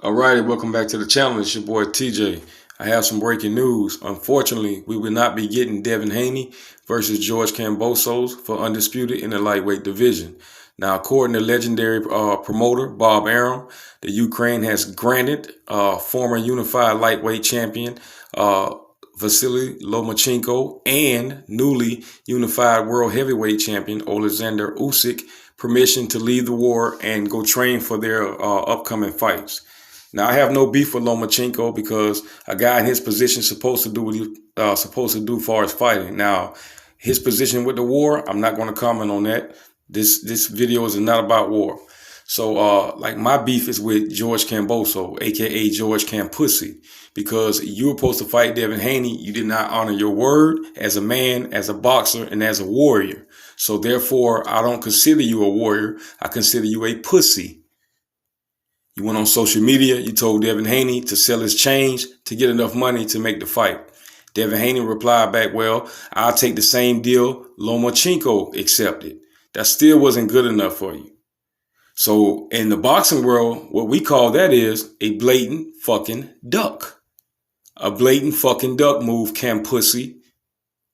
Alrighty, welcome back to the channel. It's your boy TJ. I have some breaking news. Unfortunately, we will not be getting Devin Haney versus George Kambosos for undisputed in the lightweight division. Now, according to legendary promoter Bob Arum, the Ukraine has granted former unified lightweight champion Vasilly Lomachenko and newly unified world heavyweight champion Oleksandor Usyk permission to leave the war and go train for their upcoming fights. Now, I have no beef with Lomachenko because a guy in his position is supposed to do what he's supposed to do as far as fighting. Now, his position with the war, I'm not going to comment on that. This video is not about war. So, like, my beef is with George Kambosos, a.k.a. George Kampussy, because you were supposed to fight Devin Haney. You did not honor your word as a man, as a boxer, and as a warrior. So, therefore, I don't consider you a warrior. I consider you a pussy. You went on social media, you told Devin Haney to sell his change to get enough money to make the fight. Devin Haney replied back, well, I'll take the same deal Lomachenko accepted. That still wasn't good enough for you. So in the boxing world, what we call that is a blatant fucking duck. A blatant fucking duck move, Kampussy,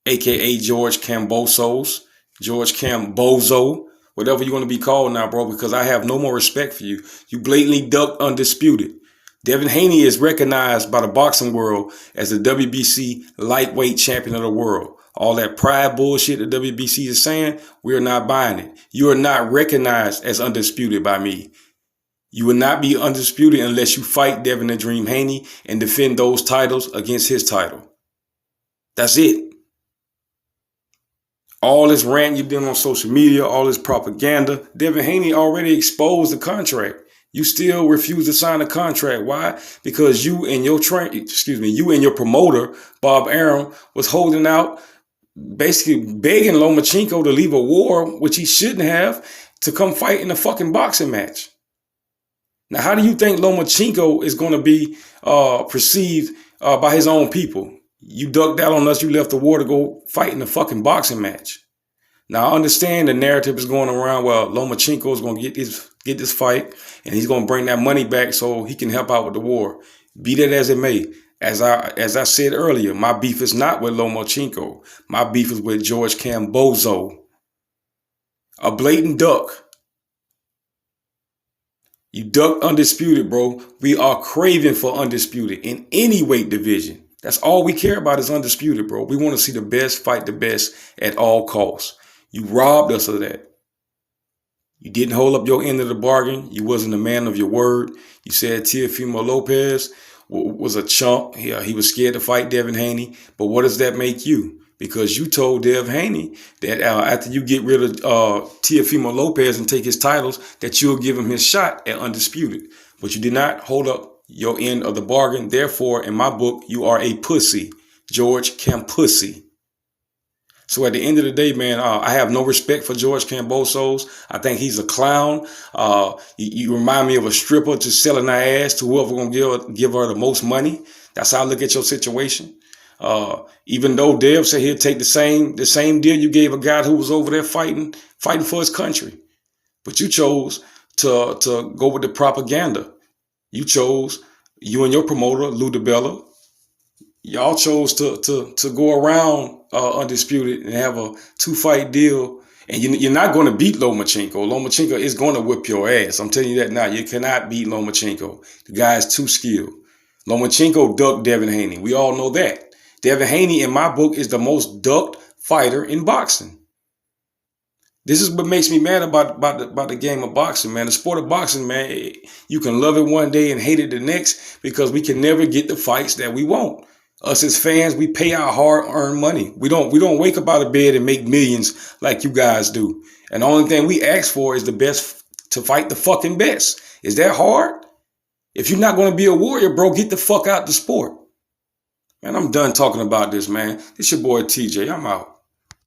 a.k.a. George Kambosos, George Kambozo. Whatever you want to be called now, bro, because I have no more respect for you. You blatantly ducked undisputed. Devin Haney is recognized by the boxing world as the WBC lightweight champion of the world. All that pride bullshit the WBC is saying, we are not buying it. You are not recognized as undisputed by me. You will not be undisputed unless you fight Devin the Dream Haney and defend those titles against his title. That's it. All this rant you've done on social media, all this propaganda, Devin Haney already exposed the contract. You still refuse to sign the contract. Why? Because you and your promoter, Bob Arum, was holding out, basically begging Lomachenko to leave a war, which he shouldn't have, to come fight in a fucking boxing match. Now, how do you think Lomachenko is going to be perceived by his own people? You ducked out on us. You left the war to go fight in a fucking boxing match. Now, I understand the narrative is going around, well, Lomachenko is going to get this fight and he's going to bring that money back so he can help out with the war. Be that as it may, as I said earlier, my beef is not with Lomachenko. My beef is with George Kambozo. A blatant duck. You ducked undisputed, bro. We are craving for undisputed in any weight division. That's all we care about is undisputed, bro. We want to see the best fight the best at all costs. You robbed us of that. You didn't hold up your end of the bargain. You wasn't a man of your word. You said Teofimo Lopez was a chump. He was scared to fight Devin Haney. But what does that make you? Because you told Dev Haney that after you get rid of Teofimo Lopez and take his titles, that you'll give him his shot at undisputed. But you did not hold up your end of the bargain. Therefore, in my book, you are a pussy, George Kampussy. So at the end of the day, man, I have no respect for George Kambosos. I think he's a clown. You remind me of a stripper just selling her ass to whoever gonna give her the most money. That's how I look at your situation. Even though Dev said he'll take the same deal you gave a guy who was over there fighting for his country, but you chose to go with the propaganda. You and your promoter, Lou DiBella, y'all chose to go around undisputed and have a 2-fight deal. And you're not going to beat Lomachenko. Lomachenko is going to whip your ass. I'm telling you that now. You cannot beat Lomachenko. The guy is too skilled. Lomachenko ducked Devin Haney. We all know that. Devin Haney, in my book, is the most ducked fighter in boxing. This is what makes me mad about the game of boxing, man. The sport of boxing, man, you can love it one day and hate it the next because we can never get the fights that we want. Us as fans, we pay our hard-earned money. We don't wake up out of bed and make millions like you guys do. And the only thing we ask for is the best to fight the fucking best. Is that hard? If you're not going to be a warrior, bro, get the fuck out the sport. Man, I'm done talking about this, man. This your boy TJ. I'm out.